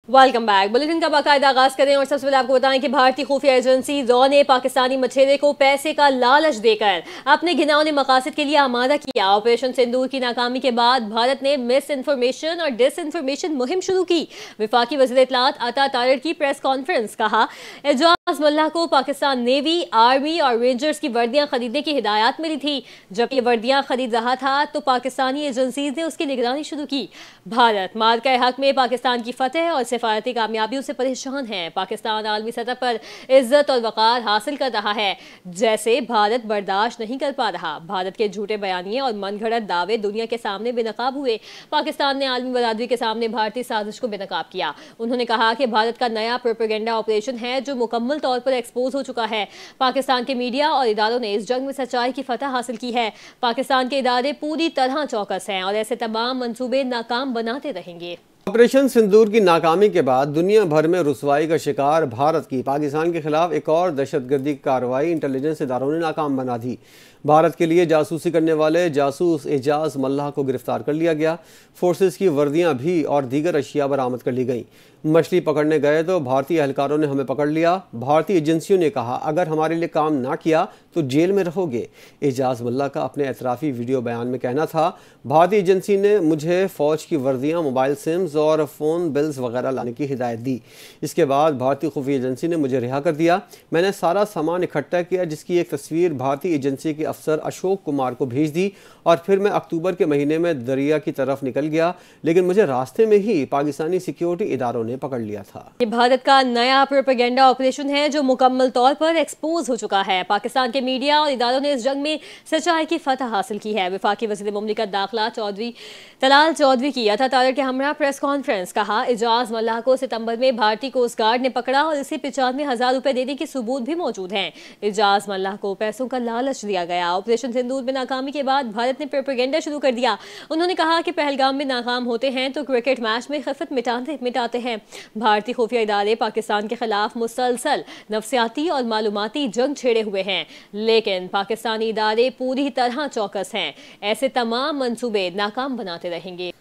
Welcome back. Bulletin का बाकायदा आगाज करें और सबसे पहले आपको बताएं कि भारतीय खुफिया एजेंसी रॉ ने पाकिस्तानी मछेरे को पैसे का लालच देकर अपने घिनौने मकासद के लिए आमादा किया। ऑपरेशन सिंदूर की नाकामी के बाद भारत ने मिस इन्फॉर्मेशन और डिस इन्फॉर्मेशन मुहिम शुरू की। वफाकी वज़ीर इत्तलात अता तारड़ की प्रेस कॉन्फ्रेंस, कहा एजाज मल्लाह को पाकिस्तान नेवी, आर्मी और रेंजर्स की वर्दियां खरीदने की हिदायत मिली थी। जब ये वर्दियां खरीद रहा था तो पाकिस्तानी एजेंसीज ने उसकी निगरानी शुरू की। भारत मार्का हक में पाकिस्तान की फतेह और सिफारती कामयाबियों से परेशान है। पाकिस्तान आलमी सतह पर इज्जत और वक़ार हासिल कर रहा है, जैसे भारत बर्दाश्त नहीं कर पा रहा। भारत के झूठे बयानिए और मनगढ़ंत दावे दुनिया के सामने बेनकाब हुए। पाकिस्तान ने आलमी बरादरी के सामने भारतीय साजिश को बेनकाब किया। उन्होंने कहा कि भारत का नया प्रोपेगेंडा ऑपरेशन है जो मुकम्मल तौर पर एक्सपोज हो चुका है। पाकिस्तान के मीडिया और इदारों ने इस जंग में सच्चाई की फतह हासिल की है। पाकिस्तान के इदारे पूरी तरह चौकस हैं और ऐसे तमाम मंसूबे नाकाम बनाते रहेंगे। ऑपरेशन सिंदूर की नाकामी के बाद दुनिया भर में रुसवाई का शिकार भारत की पाकिस्तान के खिलाफ एक और दहशतगर्दी कार्रवाई इंटेलिजेंस इदारों ने नाकाम बना दी। भारत के लिए जासूसी करने वाले जासूस एजाज मल्लाह को गिरफ्तार कर लिया गया। फोर्सेस की वर्दियां भी और दीगर अशिया बरामद कर ली गई। मछली पकड़ने गए तो भारतीय एहलकारों ने हमें पकड़ लिया। भारतीय एजेंसियों ने कहा अगर हमारे लिए काम ना किया तो जेल में रहोगे। एजाज मल्लाह का अपने एतराफ़ी वीडियो बयान में कहना था, भारतीय एजेंसी ने मुझे फ़ौज की वर्दियां, मोबाइल सिम्स और फ़ोन बिल्स वगैरह लाने की हिदायत दी। इसके बाद भारतीय खुफिया एजेंसी ने मुझे रिहा कर दिया। मैंने सारा सामान इकट्ठा किया जिसकी एक तस्वीर भारतीय एजेंसी के अफसर अशोक कुमार को भेज दी और फिर मैं अक्टूबर के महीने में दरिया की तरफ निकल गया, लेकिन मुझे रास्ते में ही पाकिस्तानी सिक्योरिटी इदारों ने पकड़ लिया था। ये भारत का नया प्रोपेगेंडा ऑपरेशन है जो मुकम्मल तौर पर एक्सपोज हो चुका है। पाकिस्तान के मीडिया और इदारों ने इस जंग में सच्चाई की फतह हासिल की है। वफाकी वज़ीर मुमलिकत दाखिला चौधरी तलाल चौधरी की अता तारड़ के हमरा प्रेस कॉन्फ्रेंस, कहा एजाज मल्लाह को सितंबर में भारतीय कोस्ट गार्ड ने पकड़ा और इसे 95,000 रुपए देने के सबूत भी मौजूद हैं। एजाज मल्लाह को पैसों का लालच दिया गया। ऑपरेशन सिंदूर में नाकामी के बाद भारत ने प्रोपेगेंडा शुरू कर दिया। उन्होंने कहा कि पहलगाम में नाकाम होते हैं तो क्रिकेट मैच में खिफत मिटाते हैं। भारतीय खुफिया इदारे पाकिस्तान के खिलाफ मुसलसल नफसियाती और मालूमाती जंग छेड़े हुए हैं, लेकिन पाकिस्तानी इदारे पूरी तरह चौकस हैं। ऐसे तमाम मंसूबे नाकाम बनाते रहेंगे।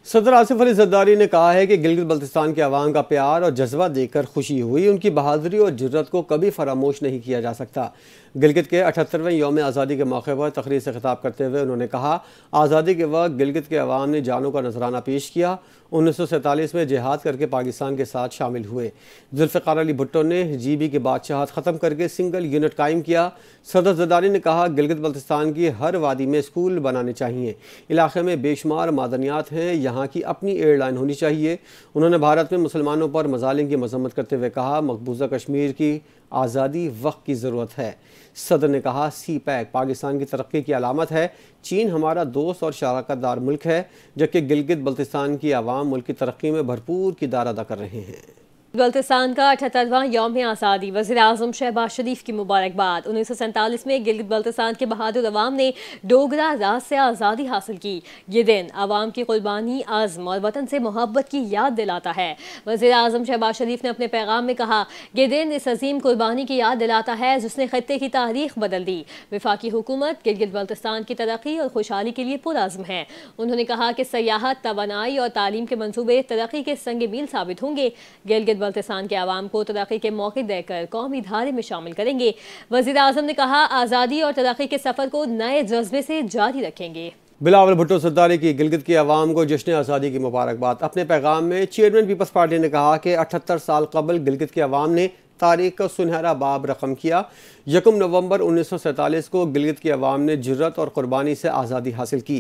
सदर आसिफ अली जरदारी ने कहा है कि गिलगित बल्तिस्तान के अवाम का प्यार और जज्बा देखकर खुशी हुई। उनकी बहादुरी और जुर्रत को कभी फरामोश नहीं किया जा सकता। गिलगित के 78वें यौम आज़ादी के मौके पर तकरीर से खिताब करते हुए उन्होंने कहा, आज़ादी के वक्त गिलगित के अवाम ने जानों का नजराना पेश किया। 1947 में जिहाद करके पाकिस्तान के साथ शामिल हुए। जुल्फ़िकार अली भुट्टो ने GB की बादशाहत ख़त्म करके सिंगल यूनिट कायम किया। सदर जरदारी ने कहा, गिलगित बल्तिस्तान की हर वादी में स्कूल बनाने चाहिए। इलाके में बेशुमार मादनियात हैं, यहाँ की अपनी एयरलाइन होनी चाहिए। उन्होंने भारत में मुसलमानों पर मजालिम की मजम्मत करते हुए कहा, मकबूजा कश्मीर की आज़ादी वक्त की ज़रूरत है। सदर ने कहा, CPEC पाकिस्तान की तरक्की की अलामत है। चीन हमारा दोस्त और शराकतदार मुल्क है, जबकि गिलगित बल्तिस्तान की आवाम मुल्क की तरक्की में भरपूर किरदार अदा कर रहे हैं। बल्तिस्तान का 78वां यौम आज़ादी, वज़ीर आज़म शहबाज शरीफ की मुबारकबाद। 1947 में गिलगित बल्तिस्तान के बहादुर अवाम ने डोगरा राज से आज़ादी हासिल की। ये दिन अवाम की कुर्बानी, आज़म और वतन से मोहब्बत की याद दिलाता है। वज़ीर आज़म शहबाज शरीफ ने अपने पैगाम में कहा, ये दिन इस अजीम कुर्बानी की याद दिलाता है जिसने खत्ते की तारीख बदल दी। वफाकी हुकूमत गिलगित बल्तिस्तान की तरक्की और खुशहाली के लिए पुरअज़्म है। उन्होंने कहा कि सयाहत, तवानाई और तालीम के मनसूबे तरक्की के संग मील साबित होंगे। गिलगित बल्तिस्तान के अवाम को तरक्की के मौके देकर कौमी धारे में शामिल करेंगे। वज़ीर आज़म ने कहा, आज़ादी और तरक्की के सफ़र को नए जज्बे से जारी रखेंगे। बिलावल भुट्टो सरदारी की गिलगित की आवाम को जश्न आज़ादी की मुबारकबाद। अपने पैगाम में चेयरमैन पीपल्स पार्टी ने कहा कि 78 साल कबल गिलगित की आवाम ने तारीख का सुनहरा बाब रकम किया। 1 नवंबर 1947 को गिलगित की आवाम ने जुर्रत और कुर्बानी से आज़ादी हासिल की।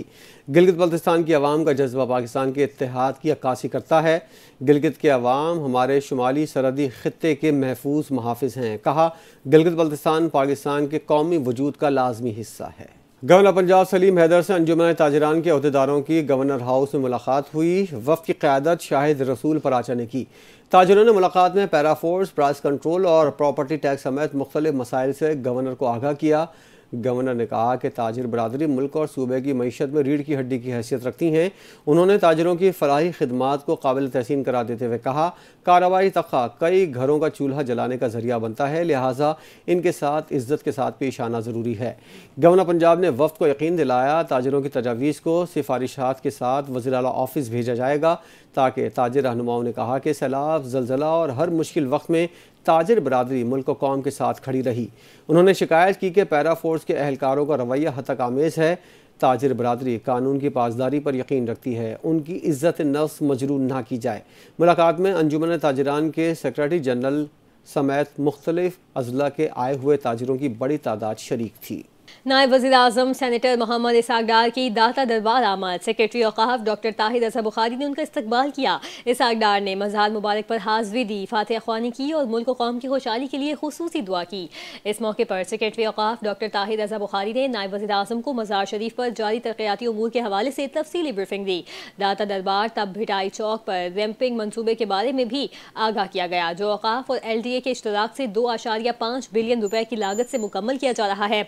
गिलगित बल्तिस्तान की आवाम का जज्बा पाकिस्तान के इत्तेहाद की अक्कासी करता है। गिलगित के आवाम हमारे शुमाली सरहदी खित्ते के महफूज मुहाफिज हैं। कहा, गिलगित बल्तिस्तान पाकिस्तान के कौमी वजूद का लाजमी हिस्सा है। गवर्नर पंजाब सलीम हैदर से अंजुमन ताजिरान के अहदेदारों की गवर्नर हाउस में मुलाकात हुई। वफ़द की क़यादत शाहिद रसूल पराचा ने की। ताजिरों ने मुलाकात में पैराफोर्स, प्राइस कंट्रोल और प्रॉपर्टी टैक्स समेत मुख्तलिफ मसाइल से गवर्नर को आगाह किया। गवर्नर ने कहा कि ताजिर बरादरी मुल्क और सूबे की मईशत में रीढ़ की हड्डी की हैसियत रखती हैं। उन्होंने ताजिरों की फलाही खिदमात को काबिल तहसीन करार देते हुए कहा, कार्रवाई तख्ता कई घरों का चूल्हा जलाने का जरिया बनता है, लिहाजा इनके साथ इज्जत के साथ पेश आना ज़रूरी है। गवर्नर पंजाब ने वफ्द को यकीन दिलाया ताजिरों की तजावीज़ को सिफारिशात के साथ वज़ीर आला ऑफिस भेजा जाएगा, ताकि ताजिर रहनुमाओं ने कहा कि सैलाब, जलजला और हर मुश्किल वक्त में ताजिर बरादरी मुल्क और कौम के साथ खड़ी रही। उन्होंने शिकायत की कि पैरा फोर्स के एहलकारों का रवैया हतक आमेज़ है। ताजिर बरादरी कानून की पासदारी पर यकीन रखती है, उनकी इज्जत नफ्स मजरूह ना की जाए। मुलाकात में अंजुमन ताजिरान के सेक्रेटरी जनरल समेत मुख्तलिफ अजला के आए हुए ताजिरों की बड़ी तादाद शरीक थी। नायब वज़ीर आज़म सेनेटर मोहम्मद इसहाक डार की दाता दरबार आमद। सेक्रेटरी औक़ाफ़ डॉक्टर ताहिर रज़ा बुखारी ने उनका इस्तकबाल किया। इसहाक डार ने मज़ार मुबारक पर हाज़री दी, फातिहा ख्वानी की और मुल्क और कौम की खुशहाली के लिए खुसूसी दुआ की। इस मौके पर सेक्रेटरी औक़ाफ़ डॉक्टर ताहिर रज़ा बुखारी ने नायब वज़ीर आज़म को मज़ार शरीफ पर जारी तरक्याती उमूर के हवाले से तफसीली ब्रीफिंग दी। दाता दरबार तब भिटाई चौक पर रैंपिंग मनसूबे के बारे में भी आगाह किया गया, जो औक़ाफ़ और LDA के इश्तराक से 2.5 बिलियन रुपए की लागत से मुकम्मल किया जा रहा है।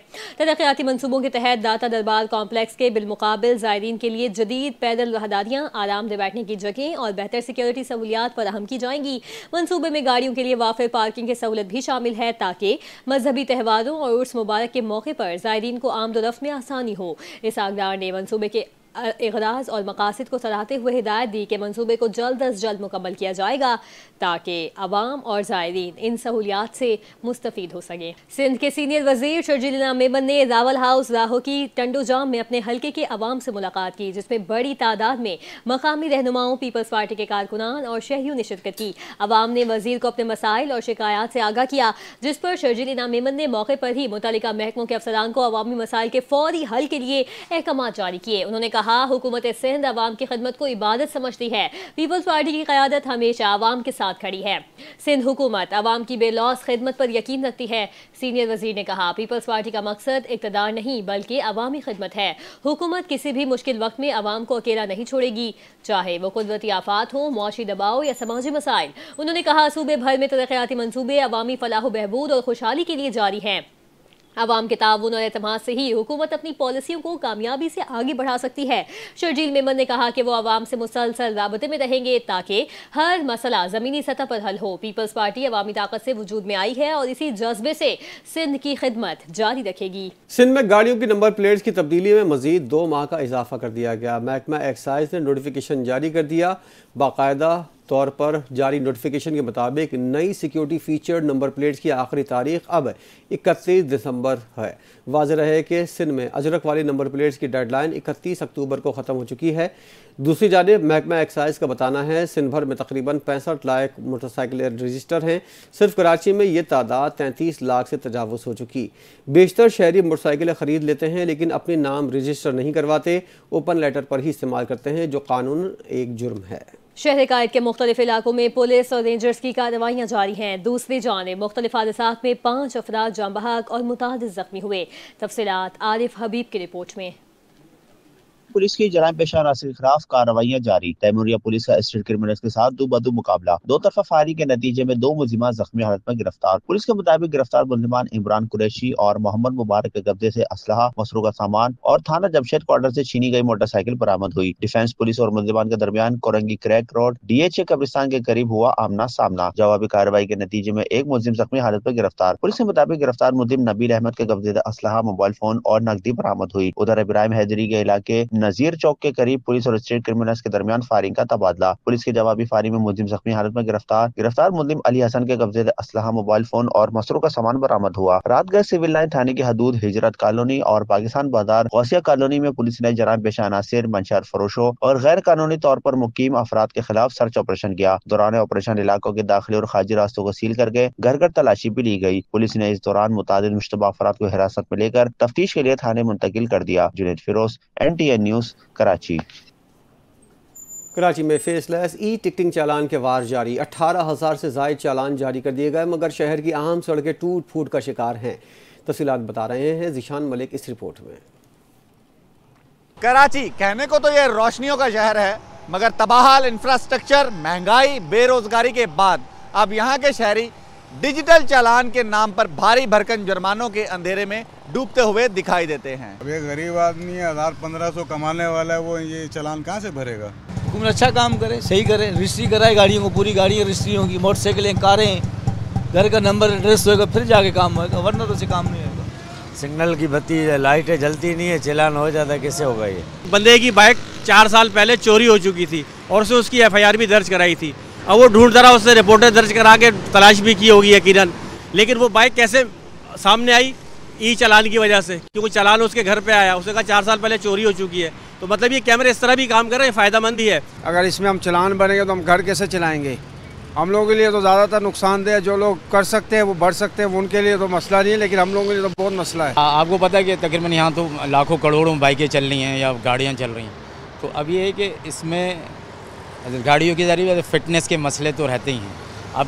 तरक्याती मंसूबों के तहत दाता दरबार कॉम्प्लेक्स के बिलमुकाबिल ज़ायरीन के लिए जदीद पैदल रहदारियाँ, आरामदेह बैठने की जगह और बेहतर सिक्योरिटी सहूलियात फराहम की जाएंगी। मंसूबे में गाड़ियों के लिए वाफिर पार्किंग की सहूलत भी शामिल है, ताकि मजहबी त्योहारों और उर्स मुबारक के मौके पर ज़ायरीन को आमदोरफ्त में आसानी हो। इसहाक डार ने मंसूबे के इग़राज़ और मकासद को सराहते हुए हिदायत दी कि मंसूबे को जल्द अज जल्द मुकम्मल किया जाएगा, ताकि अवाम और ज़ायरीन इन सहूलियात से मुस्तफ़ीद हो सकें। सिंध के सीनियर वज़ीर शर्जील इनाम मेमन ने रावल हाउस राहो की टंडो जाम में अपने हल्के के अवाम से मुलाकात की, जिसमें बड़ी तादाद में मकामी रहनुमाओं, पीपल्स पार्टी के कारकुनान और शहरियों ने शिरकत की। अवाम ने वज़ीर को अपने मसाइल और शिकायत से आगाह किया, जिस पर शर्जील इनाम मेमन ने मौके पर ही मुतल्लिका महकमों के अफसरान को अवामी मसाइल के फौरी हल के लिए अहकाम जारी किए। उन्होंने कहा, हुकूमत सिंध अवाम की खिदमत को इबादत समझती है। पीपल्स पार्टी की क़यादत हमेशा अवाम के साथ खड़ी है। सिंध हुकूमत अवाम की बेलौस खिदमत पर यकीन रखती है। सीनियर वजीर ने कहा, पीपल्स पार्टी का मकसद इक़्तिदार नहीं बल्कि अवामी खिदमत है। हुकूमत किसी भी मुश्किल वक्त में अवाम को अकेला नहीं छोड़ेगी, चाहे वो कुदरती आफात हो, मौशी दबाव या समाजी मसाइल। उन्होंने कहा, सूबे भर में तरक्याती मंसूबे अवामी फलाह बहबूद और खुशहाली के लिए जारी हैं। अवाम के ताउन और एतमाद से ही हुकूमत अपनी पॉलिसियों को कामयाबी से आगे बढ़ा सकती है। शर्जील मेमन ने कहा कि वो अवाम से मुसलसल राबते में रहेंगे, ताकि हर मसला ज़मीनी सतह पर हल हो। पीपल्स पार्टी अवामी ताकत से वजूद में आई है और इसी जज्बे से सिंध की खिदमत जारी रखेगी। सिंध में गाड़ियों की नंबर प्लेट्स की तब्दीली में मजीद 2 माह का इजाफा कर दिया गया। महकमा एक्साइज ने नोटिफिकेशन जारी कर दिया। बाकायदा तौर पर जारी नोटिफिकेशन के मुताबिक नई सिक्योरिटी फीचर्ड नंबर प्लेट्स की आखिरी तारीख अब 31 दिसंबर है। वाज़ेह रहे कि सिंध में अजरक वाली नंबर प्लेट्स की डेडलाइन 31 अक्टूबर को ख़त्म हो चुकी है। दूसरी जानिब महकमा एक्साइज का बताना है, सिंध भर में तकरीबन 65 लाख मोटरसाइकिल रजिस्टर हैं। सिर्फ कराची में ये तादाद 33 लाख से तजावुज़ हो चुकी। बेशतर शहरी मोटरसाइकिलें ख़रीद लेते हैं, लेकिन अपने नाम रजिस्टर नहीं करवाते, ओपन लेटर पर ही इस्तेमाल करते हैं, जो कानून एक जुर्म है। शहर कायद के मुख्तलिफ इलाकों में पुलिस और रेंजर्स की कार्रवाइयाँ जारी हैं। दूसरी जानिब मुख्तलिफ हादसात में 5 अफराद जाँ बहक और मुतादिद जख्मी हुए। तफसीलात आरिफ हबीब की रिपोर्ट में। पुलिस की जराइम पेशा अनासर के खिलाफ कार्रवाइयाँ जारी। तैमूरिया पुलिस का स्टेट क्रिमिनल्स के साथ दो बदू मुकाबला। 2 तरफा फायरिंग के नतीजे में 2 मुलजिमान जख्मी हालत में गिरफ्तार। पुलिस के मुताबिक गिरफ्तार मुलजिमान इमरान कुरैशी और मोहम्मद मुबारक के कब्जे से असलहा, मसरूका सामान और थाना जमशेद क्वार्टर से छीनी गई मोटरसाइकिल बरामद हुई। डिफेंस पुलिस और मुलजिमान के दरमियान कोरंगी क्रैक रोड DHA कब्रिस्तान के करीब हुआ आमना सामना। जवाबी कार्रवाई के नतीजे में एक मुलजिम जख्मी हालत में गिरफ्तार। पुलिस के मुताबिक गिरफ्तार मुलजिम नबील अहमद के कब्जे से असलहा, मोबाइल फोन और नकदी बरामद हुई। उधर इब्राहिम हैदरी के इलाके नजीर चौक के करीब पुलिस और स्टेट क्रिमिनल्स के दरमियान फायरिंग का तबादला। पुलिस की जवाबी फायरिंग में मुलजिम जख्मी हालत में गिरफ्तार मुलजिम अली हसन के कब्जे से असलहा, मोबाइल फोन और मसरूका सामान बरामद हुआ। रात गए सिविल लाइन थाने की हदूद हिजरत कॉलोनी और पाकिस्तान बाजार गौसिया कॉलोनी में पुलिस ने जराइम पेशा अनासिर, मंशर फरोशों और गैर कानूनी तौर पर मुकीम अफराद के खिलाफ सर्च ऑपरेशन किया। दौरान ऑपरेशन इलाकों के दाखिली और खारिजी रास्तों को सील करके घर घर तलाशी भी ली गई। पुलिस ने इस दौरान मुतादिद मुश्तबा अफराद को हिरासत में लेकर तफ्तीश के लिए थाने मुंतकिल कर दिया। Junaid Feroz, NTN news, Karachi. कराची में फेसलेस टिकटिंग चालान के वार जारी। 18,000 से ज़ायद चालान जारी कर दिए गए, मगर शहर की अहम सड़कें टूट फूट का शिकार हैं। तफसीलात बता रहे हैं जिशान मलिक इस रिपोर्ट में। कराची कहने को तो यह रोशनियों का शहर है, मगर तबाहाल इंफ्रास्ट्रक्चर, महंगाई, बेरोजगारी के बाद अब यहाँ के शहरी डिजिटल चालान के नाम पर भारी भरकम जुर्मानों के अंधेरे में डूबते हुए दिखाई देते हैं। अब ये गरीब आदमी है, 1000-1500 कमाने वाला है, वो ये चालान कहाँ से भरेगा? हुकूमत अच्छा काम करे, सही करे, रजिस्ट्री कराए गाड़ियों को, पूरी गाड़ियाँ रजिस्ट्री होंगी, मोटरसाइकिलें, कारें, घर का नंबर एड्रेस होएगा, फिर जाके काम होएगा, वरना तो से काम नहीं होगा। सिग्नल की बत्ती लाइटें जलती नहीं है, चालान हो जाता है, कैसे होगा ये? बंदे की बाइक 4 साल पहले चोरी हो चुकी थी और उसने उसकी FIR भी दर्ज कराई थी। अब वो ढूंढता रहा, उससे रिपोर्टें दर्ज करा के तलाश भी की होगी यकीनन, लेकिन वो बाइक कैसे सामने आई? ई चालान की वजह से, क्योंकि चालान उसके घर पे आया, उसने कहा 4 साल पहले चोरी हो चुकी है। तो मतलब ये कैमरे इस तरह भी काम कर रहे हैं, फ़ायदेमंद ही है। अगर इसमें हम चालान बनेंगे तो हम घर कैसे चलाएंगे? हम लोगों के लिए तो ज़्यादातर नुकसानदेह है। जो लोग कर सकते हैं वो बढ़ सकते हैं, उनके लिए तो मसला नहीं है, लेकिन हम लोगों के लिए तो बहुत मसला है। आपको पता है कि तकरीबन यहाँ तो लाखों करोड़ों बाइकें चल रही हैं या गाड़ियाँ चल रही हैं, तो अब ये है कि इसमें गाड़ियों के ज़रिए फ़िटनेस के मसले तो रहते ही हैं। अब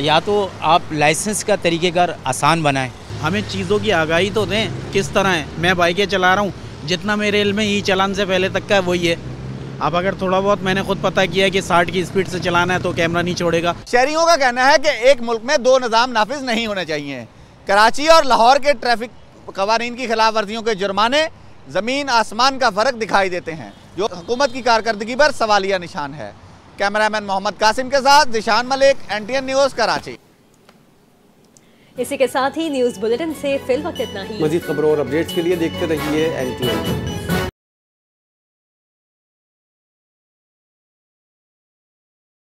या तो आप लाइसेंस का तरीक़ेकार आसान बनाएं, हमें चीज़ों की आगाही तो दें किस तरह है। मैं बाइकें चला रहा हूँ, जितना मेरे इल्म में ई चालान से पहले तक का है वही है। अब अगर थोड़ा बहुत मैंने खुद पता किया है कि 60 की स्पीड से चलाना है तो कैमरा नहीं छोड़ेगा। शहरियों का कहना है कि एक मुल्क में 2 निज़ाम नाफिज नहीं होने चाहिए। कराची और लाहौर के ट्रैफिक कवानीन की खिलाफ वर्जियों के जुर्माने ज़मीन आसमान का फ़र्क दिखाई देते हैं, जो हुकूमत की कारकर्दगी पर सवालिया निशान है। कैमरामैन मोहम्मद कासिम के साथ जिशान मलिक, NTN न्यूज़, कराची। इसी के साथ ही न्यूज़ बुलेटिन से फिल वक्त इतना ही। मज़ीद खबरों और अपडेट्स के लिए देखते रहिए NTN।